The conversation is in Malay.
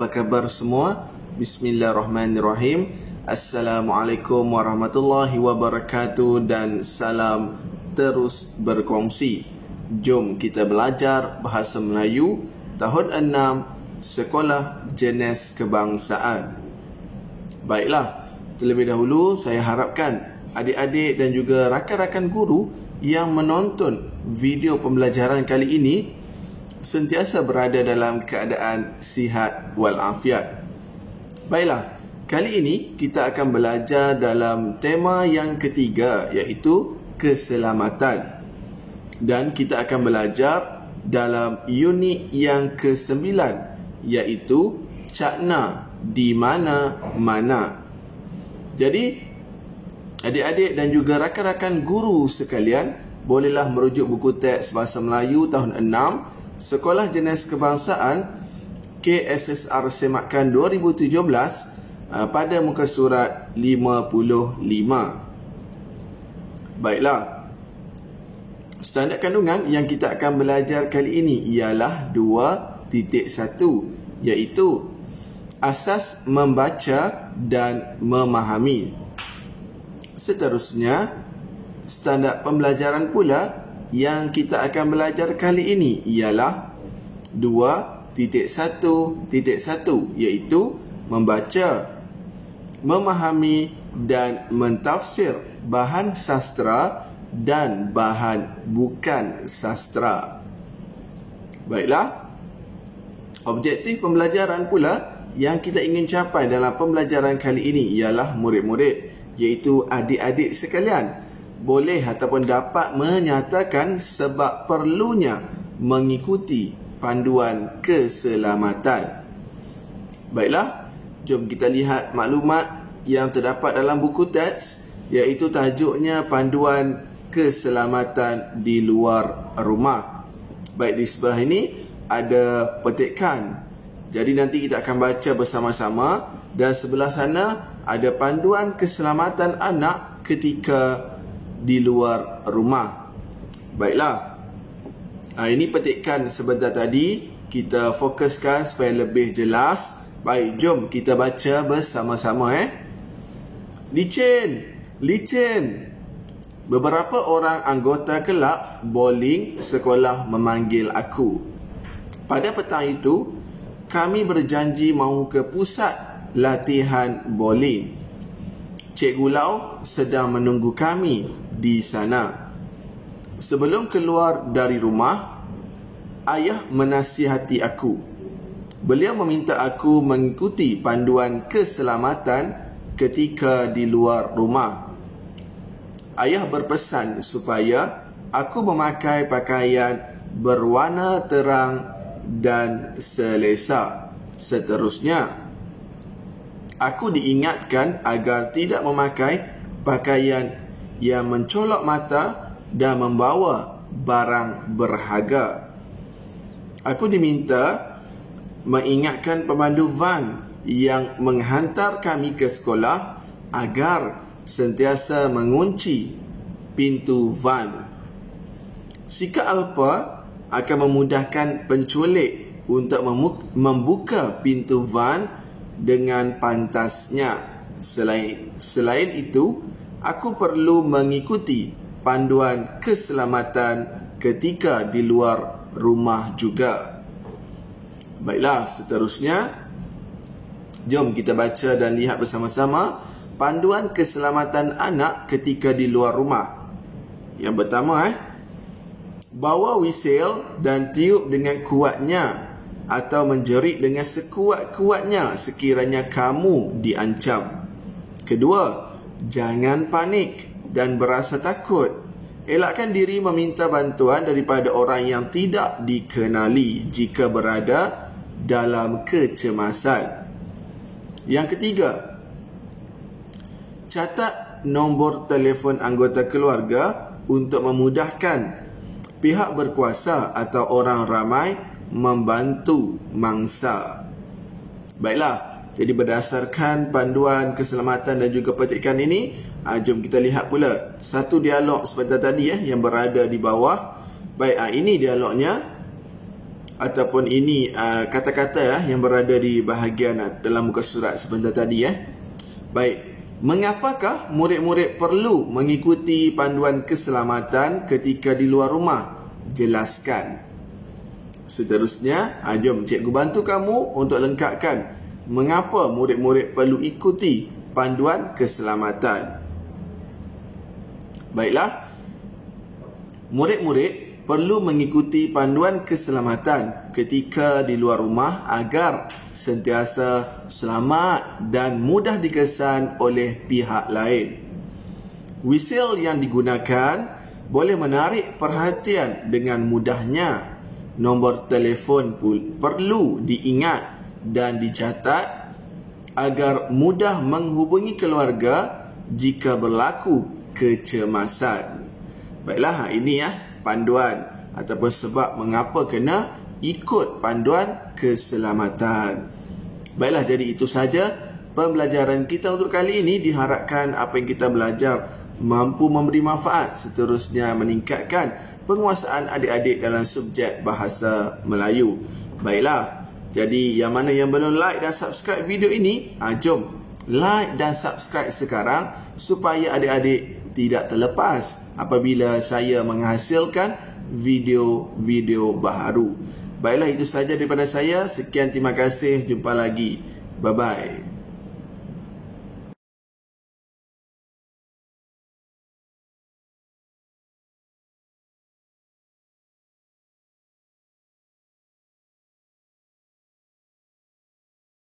apa khabar semua? Bismillahirrahmanirrahim. Assalamualaikum warahmatullahi wabarakatuh dan salam terus berkongsi. Jom kita belajar bahasa Melayu tahun 6 Sekolah Jenis Kebangsaan. Baiklah, terlebih dahulu saya harapkan adik-adik dan juga rakan-rakan guru yang menonton video pembelajaran kali ini sentiasa berada dalam keadaan sihat walafiat. Baiklah, kali ini kita akan belajar dalam tema yang ketiga, iaitu keselamatan. Dan kita akan belajar dalam unit yang ke-9, iaitu cakna di mana-mana. Jadi, adik-adik dan juga rakan-rakan guru sekalian, bolehlah merujuk buku teks Bahasa Melayu tahun 6 Sekolah Jenis Kebangsaan KSSR Semakan 2017 pada muka surat 55. Baiklah, standard kandungan yang kita akan belajar kali ini ialah 2.1, iaitu asas membaca dan memahami. Seterusnya, standard pembelajaran pula yang kita akan belajar kali ini ialah 2.1.1, iaitu membaca, memahami dan mentafsir bahan sastra dan bahan bukan sastra. Baiklah, objektif pembelajaran pula yang kita ingin capai dalam pembelajaran kali ini ialah murid-murid, iaitu adik-adik sekalian, boleh ataupun dapat menyatakan sebab perlunya mengikuti panduan keselamatan. Baiklah, jom kita lihat maklumat yang terdapat dalam buku teks, iaitu tajuknya panduan keselamatan di luar rumah. Baik, di sebelah ini ada petikan. Jadi nanti kita akan baca bersama-sama, dan sebelah sana ada panduan keselamatan anak ketika di luar rumah. Baiklah, ini petikan sebentar tadi, kita fokuskan supaya lebih jelas. Baik, jom kita baca bersama-sama. Licin. Beberapa orang anggota kelab bowling sekolah memanggil aku. Pada petang itu, kami berjanji mahu ke pusat latihan bowling. Cikgu Lau sedang menunggu kami di sana. Sebelum keluar dari rumah, ayah menasihati aku. Beliau meminta aku mengikuti panduan keselamatan ketika di luar rumah. Ayah berpesan supaya aku memakai pakaian berwarna terang dan selesa. Seterusnya, aku diingatkan agar tidak memakai pakaian yang mencolok mata dan membawa barang berharga. Aku diminta mengingatkan pemandu van yang menghantar kami ke sekolah agar sentiasa mengunci pintu van. Sikap alpa akan memudahkan penculik untuk membuka pintu van dengan pantasnya. Selain itu, aku perlu mengikuti panduan keselamatan ketika di luar rumah juga. Baiklah, seterusnya, jom kita baca dan lihat bersama-sama panduan keselamatan anak ketika di luar rumah. Yang pertama, bawa whistle dan tiup dengan kuatnya atau menjerit dengan sekuat-kuatnya sekiranya kamu diancam. Kedua, jangan panik dan berasa takut. Elakkan diri meminta bantuan daripada orang yang tidak dikenali jika berada dalam kecemasan. Yang ketiga, catat nombor telefon anggota keluarga untuk memudahkan pihak berkuasa atau orang ramai membantu mangsa. Baiklah, jadi berdasarkan panduan keselamatan dan juga petikan ini, jom kita lihat pula satu dialog sebentar tadi yang berada di bawah. Baik, ini dialognya. ataupun ini kata-kata yang berada di bahagian dalam muka surat sebentar tadi. Baik, mengapakah murid-murid perlu mengikuti panduan keselamatan ketika di luar rumah? Jelaskan. Seterusnya, jom cikgu bantu kamu untuk lengkapkan mengapa murid-murid perlu ikuti panduan keselamatan. Baiklah, murid-murid perlu mengikuti panduan keselamatan ketika di luar rumah agar sentiasa selamat dan mudah dikesan oleh pihak lain. Wisil yang digunakan boleh menarik perhatian dengan mudahnya. Nombor telefon pun perlu diingat dan dicatat agar mudah menghubungi keluarga jika berlaku kecemasan. Baiklah, ini panduan ataupun sebab mengapa kena ikut panduan keselamatan. Baiklah, jadi itu saja pembelajaran kita untuk kali ini. Diharapkan apa yang kita belajar mampu memberi manfaat, seterusnya meningkatkan penguasaan adik-adik dalam subjek bahasa Melayu. Baiklah, jadi yang mana yang belum like dan subscribe video ini, jom like dan subscribe sekarang supaya adik-adik tidak terlepas apabila saya menghasilkan video-video baru. Baiklah, itu saja daripada saya. Sekian, terima kasih. Jumpa lagi. Bye-bye.